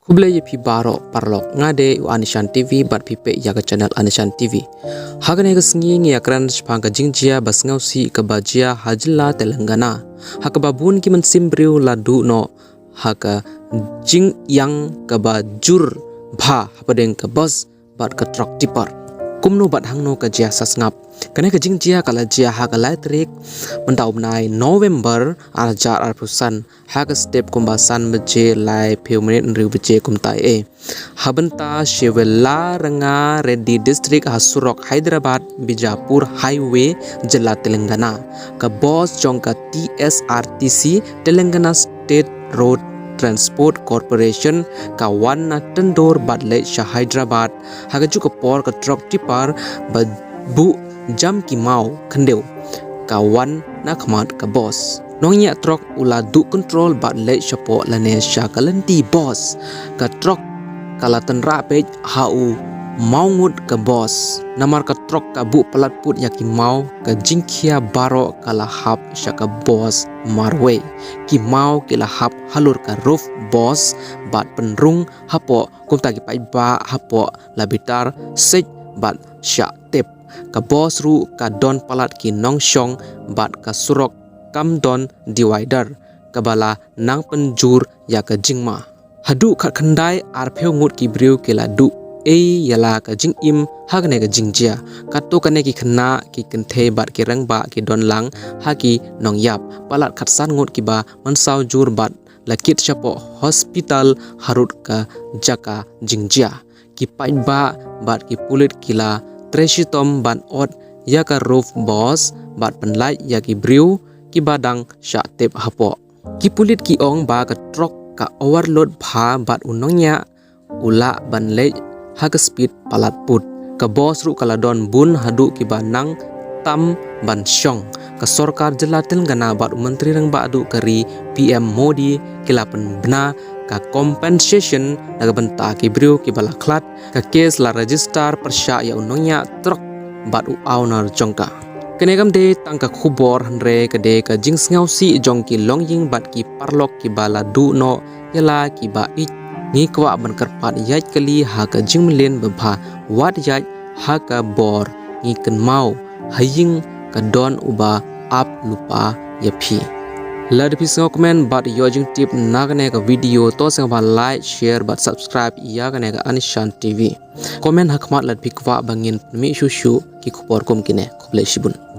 Huble ye pi baro parlok ngade u Anishan TV bat pi pe ya ka channel Anishan TV. Hagane ga sngi ngi akran shpang ka jingjia basngau si ka bajia hajla Telangana. Haka babun ki mensim briu ladu no haka jing yang ka bajur bha hapadeng ka bus bat ka truck tipper. Kumno bat hangno ka jia sasngap. Kane ka jingjia kala jia haka laitrik mentau nai November arjar arpusan haka step kumbasan beje lai peu menit riu beje kumtai e. Habenta Shevela Ranga Reddy District Hasurok Hyderabad Bijapur Highway Jela Telangana. Ka boss jong ka TSRTC Telangana State Road Transport Corporation kawan na tendor badle Shah Hyderabad hagaju ka por ka truck tipper bu jam ki mau khendeu kawan na khmat ka boss nongnya truck ula du control badle shapo lane sha kalanti boss ka truck kalatan rapej hau maungut ka boss namar ka truck ka bu palat put yaki mau ka jingkhia baro kala hap sha ka boss marwe ki mau kila hap halur ka roof boss bat penrung hapo kumta ki pai ba hapo labitar sej bat sha tep ka boss ru ka don palat ki nongshong bat ka surok kam don divider kabala nang penjur ya ka jingma hadu khat khandai arpheu ngut ki briu kila du yala ka jing im hagne ka jingjia kato kane ki khna ki kenthe bat ki rangba ki don lang ha ki nong yap palat khatsan ngut ki ba mansau jur bat lakit chapo hospital harut ka jaka jingjia ki pain ba bat ki pulit kila treshitom ban ot ya ka roof boss bat penlai ya ki briu ki badang sha tep hapo ki pulit ki ong ba ka truck ka overload bha bat unongnya ula ban le haga speed palat put ka boss ru kala don bun hadu ki banang tam ban syong ka sorkar jela Telangana bat menteri rang ba adu kari PM Modi kila pen bna ka compensation daga benta ki briu ki bala klat ka case la register persya ya unongnya truk bat u owner jongka kenegam de tangka khubor hanre kade ka jingsngau si jongki longying bat ki parlok ki bala du no yala ki ba ich ngi kwa ban karpat yaj kali haka jingmlen bebha wat yaj haka bor ngi ken mau haying ka don uba ap lupa yapi lad pisngo comment bat yojing tip nagne ka video to sang ba like share bat subscribe ya kane ka Anishan TV comment hakmat lad pikwa bangin mi shushu ki khupor kum kine khuble shibun